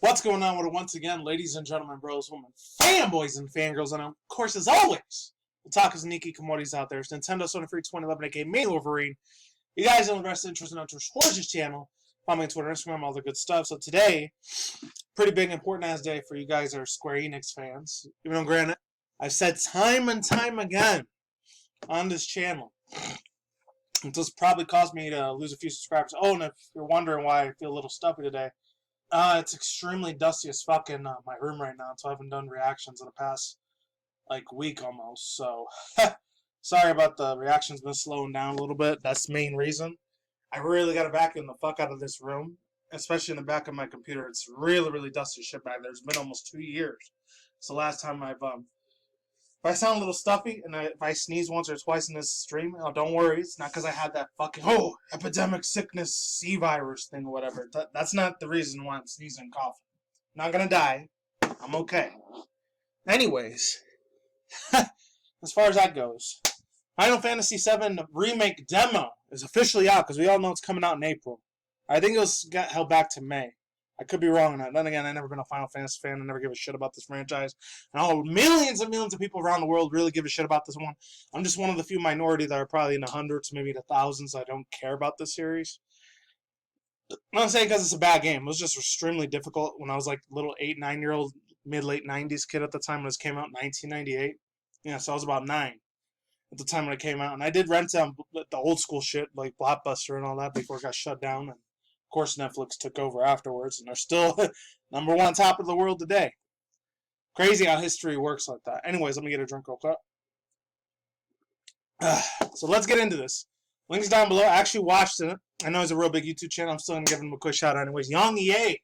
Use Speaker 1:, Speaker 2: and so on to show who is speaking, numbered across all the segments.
Speaker 1: What's going on with it once again, ladies and gentlemen, bros, women, fanboys, and fangirls, and of course, as always, we'll talk as Nikki commodities out there. It's Nintendo Sony Free 2011, aka Main Wolverine. You guys know the rest of the interest and interest towards this channel. Follow me on Twitter, Instagram, all the good stuff. So today, pretty big, important ass day for you guys that are Square Enix fans. Even though, granted, I've said time and time again on this channel, this probably caused me to lose a few subscribers. Oh, and if you're wondering why I feel a little stuffy today, it's extremely dusty as fuck in my room right now, so I haven't done reactions in the past, week almost, so sorry about the reactions been slowing down a little bit. That's the main reason. I really gotta vacuum the fuck out of this room, especially in the back of my computer. It's really, really dusty as shit back there. It's been almost 2 years. It's the last time I've, if I sound a little stuffy and if I sneeze once or twice in this stream, don't worry. It's not because I had that fucking, epidemic sickness C virus thing or whatever. That's not the reason why I'm sneezing and coughing. I'm not gonna die. I'm okay. Anyways, as far as that goes, Final Fantasy VII Remake demo is officially out because we all know it's coming out in April. I think it got held back to May. I could be wrong on that. Then again, I've never been a Final Fantasy fan. I never give a shit about this franchise. And all millions and millions of people around the world really give a shit about this one. I'm just one of the few minority that are probably in the hundreds, maybe the thousands. I don't care about this series. I'm not saying because it's a bad game. It was just extremely difficult when I was like a little 8, 9-year-old, mid-late 90s kid at the time when it came out in 1998. Yeah, so I was about 9 at the time when it came out. And I did rent the old school shit like Blockbuster and all that before it got shut down. And of course, Netflix took over afterwards, and they're still number one top of the world today. Crazy how history works like that. Anyways, let me get a drink real quick. So let's get into this. Links down below. I actually watched it. I know he's a real big YouTube channel. I'm still going to give him a quick shout out anyways. Young EA,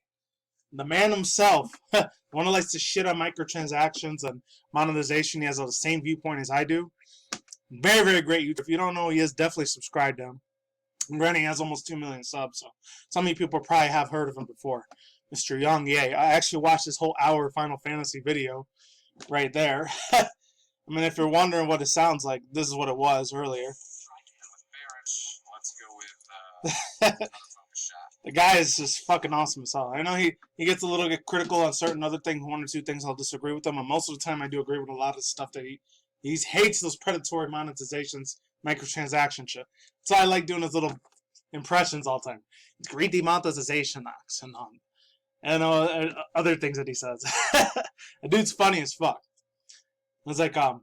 Speaker 1: the man himself, the one who likes to shit on microtransactions and monetization. He has the same viewpoint as I do. Very, very great YouTube. If you don't know who he is, definitely subscribe to him. Granted, he has almost 2 million subs, so some of you people probably have heard of him before. Mr. Young Ye. I actually watched this whole hour Final Fantasy video right there. I mean, if you're wondering what it sounds like, this is what it was earlier. The guy is just fucking awesome as hell. I know he gets a little bit critical on certain other things, 1 or 2 things I'll disagree with him, and most of the time I do agree with a lot of stuff that he hates those predatory monetizations, microtransaction shit. So I like doing his little impressions all the time. Great demonetization acts and other things that he says. The dude's funny as fuck. It's like and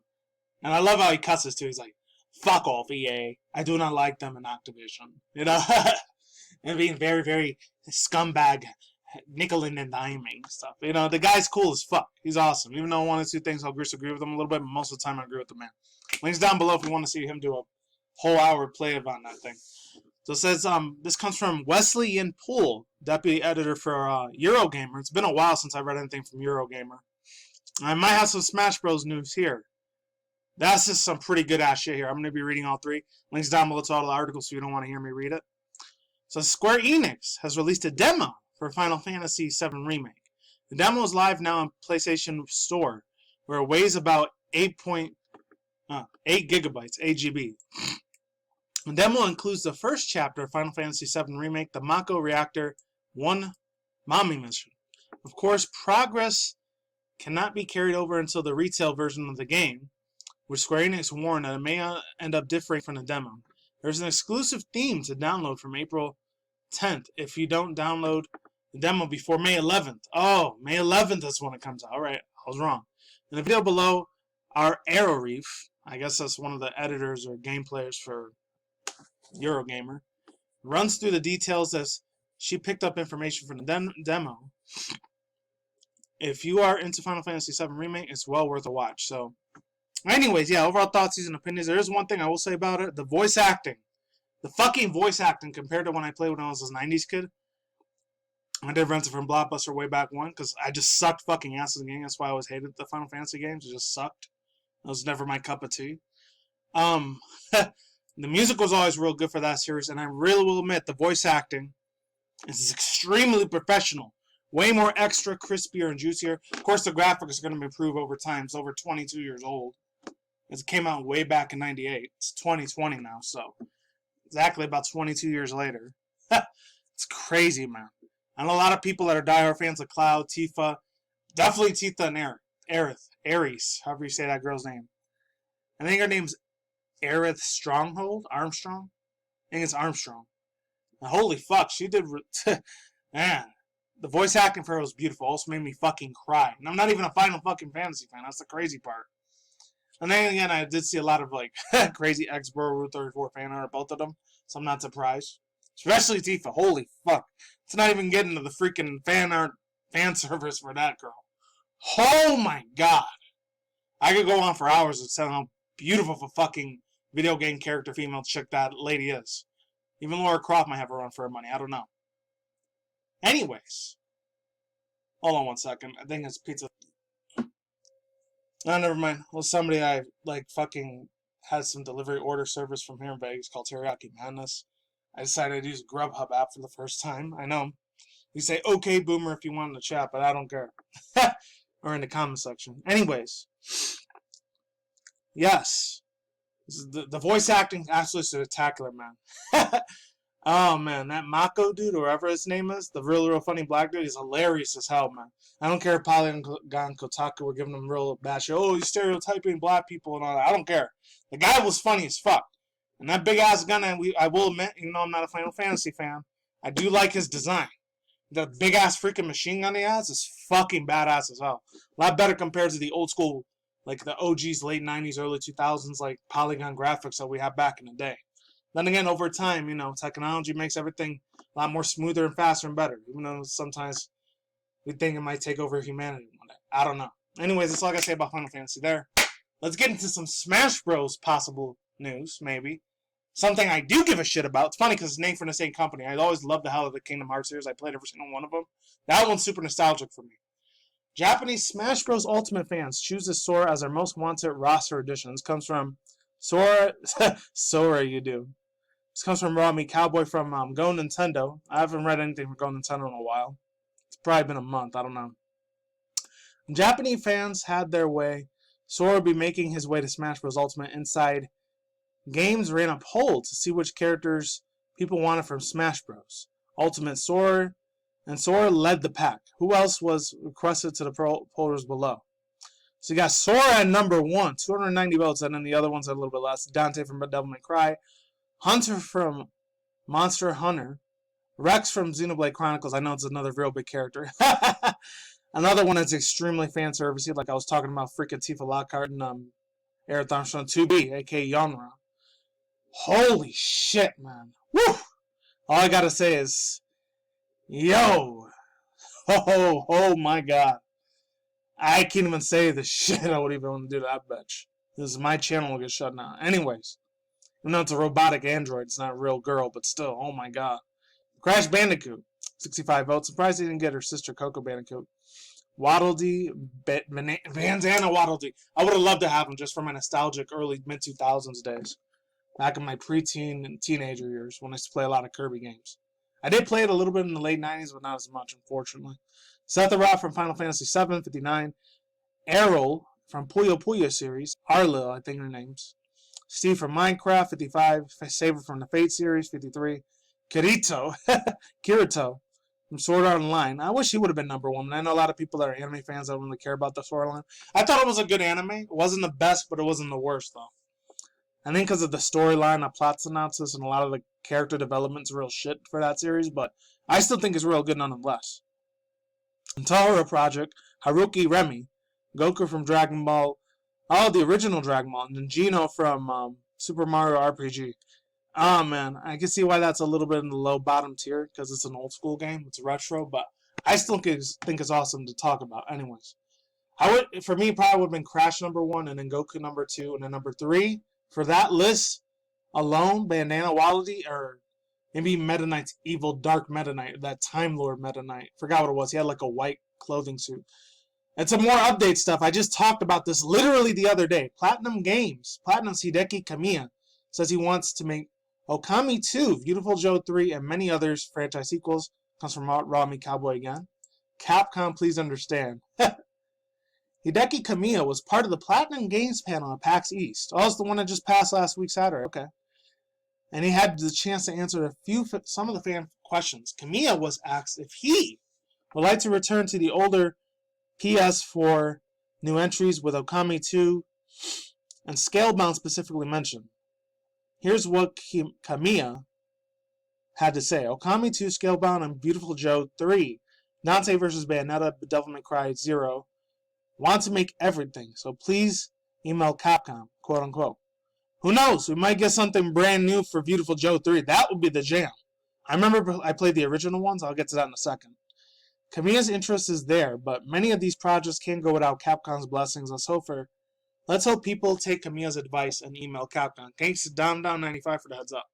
Speaker 1: I love how he cusses too. He's like, "Fuck off, EA. I do not like them in Activision." You know, and being very, very scumbag, nickel and diming stuff. You know, the guy's cool as fuck. He's awesome. Even though 1 or 2 things I'll disagree with him a little bit, but most of the time I agree with the man. Links down below if you want to see him do a whole hour play about that thing. So it says this comes from Wesley Ian Poole, deputy editor for Eurogamer. It's been a while since I read anything from Eurogamer. I might have some Smash Bros news here. That's just some pretty good ass shit here. I'm going to be reading all 3. Links down below to all the articles so you don't want to hear me read it. So Square Enix has released a demo for Final Fantasy VII Remake. The demo is live now on PlayStation Store, where it weighs about 8 gigabytes, 8 GB. The demo includes the first chapter of Final Fantasy VII Remake, the Mako Reactor 1 Mommy Mission. Of course, progress cannot be carried over until the retail version of the game, which Square Enix warned that it may end up differing from the demo. There's an exclusive theme to download from April 10th if you don't download the demo before May 11th. Oh, May 11th is when it comes out. All right, I was wrong. In the video below, our Arrow Reef, I guess that's one of the editors or game players for Eurogamer, runs through the details as she picked up information from the demo. If you are into Final Fantasy VII Remake, it's well worth a watch. So, anyways, yeah, overall thoughts and opinions. There is one thing I will say about it. The voice acting. The fucking voice acting compared to when I played when I was a 90s kid. I did rent it from Blockbuster way back when because I just sucked fucking ass in the game. That's why I always hated the Final Fantasy games. It just sucked. It was never my cup of tea. The music was always real good for that series, and I really will admit the voice acting is extremely professional. Way more extra, crispier, and juicier. Of course, the graphics are going to improve over time. It's over 22 years old. It came out way back in 98. It's 2020 now, so exactly about 22 years later. It's crazy, man. I know a lot of people that are diehard fans of Cloud, Tifa, definitely Tifa and Ares, however you say that girl's name. I think her name's Aerith Stronghold, Armstrong. I think it's Armstrong. And holy fuck, she did. Man, the voice acting for her was beautiful. Also made me fucking cry. And I'm not even a Final fucking Fantasy fan. That's the crazy part. And then again, I did see a lot of like crazy ex-Bro Route 34 fan art, both of them. So I'm not surprised. Especially Tifa. Holy fuck. It's not even getting to the freaking fan art fan service for that girl. Oh my god. I could go on for hours and tell how beautiful of a fucking video game character female chick that lady is. Even Laura Croft might have her run for her money. I don't know. Anyways. Hold on one second. I think it's pizza. Oh, never mind. Well, somebody I like fucking had some delivery order service from here in Vegas called Teriyaki Madness. I decided to use a Grubhub app for the first time. I know. You say, okay, boomer, if you want in the chat, but I don't care. Or in the comment section. Anyways. Yes. The voice acting absolutely spectacular, man. Oh, man. That Mako dude, or whatever his name is, the real funny black dude, he's hilarious as hell, man. I don't care if Polygon and Kotaku were giving him real bad shit. Oh, he's stereotyping black people and all that. I don't care. The guy was funny as fuck. And that big ass gun, I will admit, even though I'm not a Final Fantasy fan, I do like his design. The big ass freaking machine gun he has is fucking badass as hell. A lot better compared to the old school, like the OGs, late 90s, early 2000s, like Polygon graphics that we had back in the day. Then again, over time, technology makes everything a lot more smoother and faster and better. Even though sometimes we think it might take over humanity one day. I don't know. Anyways, that's all I gotta say about Final Fantasy there. Let's get into some Smash Bros. Possible news, maybe. Something I do give a shit about. It's funny because it's named from the same company. I always loved the hell of the Kingdom Hearts series. I played every single one of them. That one's super nostalgic for me. Japanese Smash Bros. Ultimate fans chooses Sora as their most wanted roster addition. This comes from Sora. Sora, you do. This comes from Rami Cowboy from Go Nintendo. I haven't read anything from Go Nintendo in a while. It's probably been a month. I don't know. Japanese fans had their way. Sora will be making his way to Smash Bros. Ultimate inside. Games ran a poll to see which characters people wanted from Smash Bros. Ultimate Sora, and Sora led the pack. Who else was requested to the pollers below? So you got Sora at number 1, 290 votes, and then the other ones are a little bit less. Dante from Devil May Cry, Hunter from Monster Hunter, Rex from Xenoblade Chronicles. I know it's another real big character. Another one that's extremely fan servicey, like I was talking about freaking Tifa Lockhart and Aerith Armstrong 2B, aka Yonra. Holy shit, man. Woo! All I gotta say is, yo. Oh my god. I can't even say the shit I would even want to do to that bitch. This is my channel will get shut down. Anyways. Even though it's a robotic android, it's not a real girl, but still, oh my god. Crash Bandicoot, 65 votes. Surprised he didn't get her sister Coco Bandicoot. Waddle Dee, Bandana Waddle Dee. I would have loved to have him just for my nostalgic early mid-2000s days. Back in my preteen and teenager years when I used to play a lot of Kirby games. I did play it a little bit in the late 90s, but not as much, unfortunately. Sephiroth from Final Fantasy VII, 59. Errol from Puyo Puyo series. Arlo, I think her name's. Steve from Minecraft, 55. Saber from the Fate series, 53. Kirito from Sword Art Online. I wish he would have been number 1. I know a lot of people that are anime fans that don't really care about the Sword Art Online. I thought it was a good anime. It wasn't the best, but it wasn't the worst, though. I think because of the storyline, the plot synopsis, and a lot of the character development's real shit for that series, but I still think it's real good nonetheless. Tahara Project, Haruki Remy, Goku from Dragon Ball, the original Dragon Ball, and then Gino from Super Mario RPG. Oh man, I can see why that's a little bit in the low bottom tier, because it's an old school game, it's retro, but I still think it's awesome to talk about. Anyways, for me, probably would have been Crash number 1, and then Goku number 2, and then number 3. For that list alone, Bandana Wallaby, or maybe Meta Knight's evil Dark Meta Knight, that Time Lord Meta Knight. Forgot what it was. He had like a white clothing suit. And some more update stuff. I just talked about this literally the other day. Platinum Games, Platinum's Hideki Kamiya says he wants to make Okami 2, Beautiful Joe 3, and many others franchise sequels. Comes from Rami Cowboy again. Capcom, please understand. Hideki Kamiya was part of the Platinum Games panel at PAX East. Oh, it's the one that just passed last week Saturday. Okay. And he had the chance to answer some of the fan questions. Kamiya was asked if he would like to return to the older PS4 new entries with Okami 2 and Scalebound specifically mentioned. Here's what Kamiya had to say. Okami 2, Scalebound, and Beautiful Joe 3, Dante vs. Bayonetta, Devil May Cry 0, want to make everything, so please email Capcom, quote unquote. Who knows? We might get something brand new for Beautiful Joe 3. That would be the jam. I remember I played the original ones. I'll get to that in a second. Kamiya's interest is there, but many of these projects can't go without Capcom's blessings. Let's hope people take Kamiya's advice and email Capcom. Thanks to Down95 for the heads up.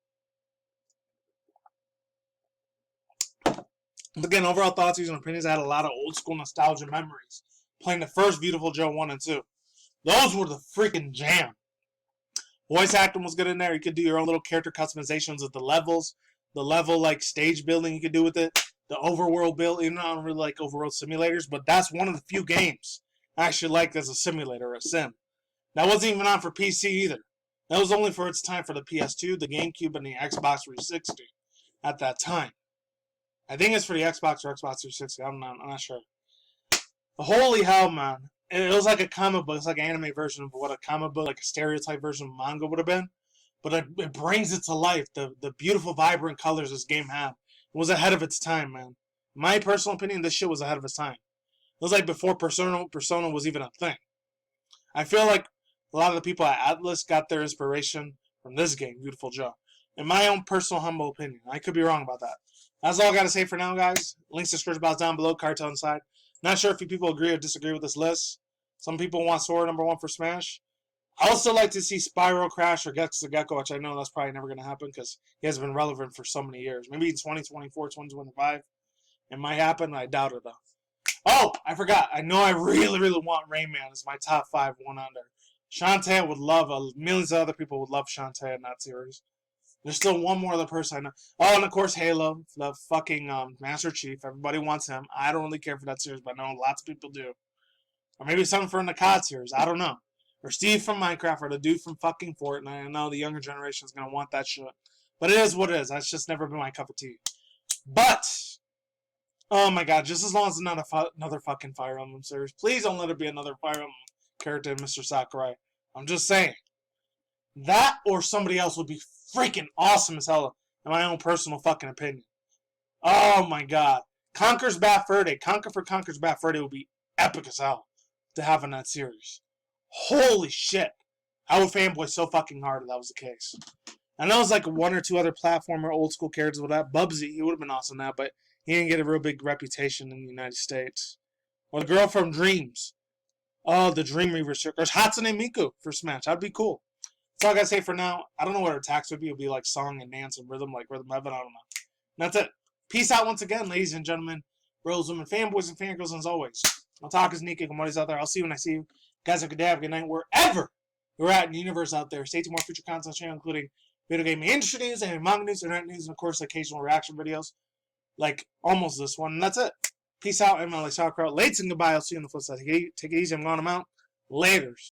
Speaker 1: Again, overall thoughts, views, and opinions. I had a lot of old school nostalgia memories playing the first Beautiful Joe 1 and 2. Those were the freaking jam. Voice acting was good in there. You could do your own little character customizations of the levels, the level like stage building you could do with it, the overworld build. Even though I don't really like overworld simulators, but that's one of the few games I actually liked as a simulator or a sim. That wasn't even on for PC either. That was only for its time for the PS2, the GameCube, and the Xbox 360 at that time. I think it's for the Xbox or Xbox 360. I'm not sure. Holy hell, man. It was like a comic book. It's like an anime version of what a comic book, like a stereotype version of manga would have been. But it brings it to life. The beautiful, vibrant colors this game had. It was ahead of its time, man. In my personal opinion, this shit was ahead of its time. It was like before Persona was even a thing. I feel like a lot of the people at Atlas got their inspiration from this game, Beautiful Joe. In my own personal, humble opinion. I could be wrong about that. That's all I got to say for now, guys. Links to description box down below, Cartel inside. Not sure if you people agree or disagree with this list. Some people want Sora #1 for Smash. I also like to see Spyro Crash or Gex the Gecko, which I know that's probably never going to happen because he has been relevant for so many years. Maybe in 2024, 2025. It might happen. I doubt it, though. Oh, I forgot. I know I really, really want Rayman as my top 5 1 under. Shantae would love, millions of other people would love Shantae in that series. There's still one more other person I know. Oh, and of course Halo, the fucking Master Chief. Everybody wants him. I don't really care for that series, but I know lots of people do. Or maybe something from the COD series. I don't know. Or Steve from Minecraft, or the dude from fucking Fortnite. I know the younger generation is going to want that shit. But it is what it is. That's just never been my cup of tea. But, oh my god, just as long as it's not another fucking Fire Emblem series. Please don't let it be another Fire Emblem character in Mr. Sakurai. I'm just saying. That or somebody else would be freaking awesome as hell, in my own personal fucking opinion. Oh my god. Conker's Bad Fur Day. Conker's Bad Fur Day would be epic as hell to have in that series. Holy shit. I would fanboy so fucking hard if that was the case. I know it's like one or two other platformer old school characters with that. Bubsy, he would have been awesome now, but he didn't get a real big reputation in the United States. Or the girl from Dreams. Oh, the Dream Reaver Circus. Hatsune Miku for Smash. That'd be cool. That's all I gotta say for now. I don't know what her attacks would be. It would be like song and dance and rhythm, like Rhythm Heaven. I don't know. And that's it. Peace out once again, ladies and gentlemen, bros, women, fanboys, and fangirls, and as always. I'll talk as Nika Komodi's out there. I'll see you when I see you. Guys, have a good day, have a good night, wherever you're at in the universe out there. Stay tuned for more future content on the channel, including video game industry news, and manga news, internet news, and of course, occasional reaction videos, like almost this one. And that's it. Peace out, and my like sauerkraut. Late and goodbye. I'll see you on the flip side. Take it easy. I'm going. I'm out. Laters.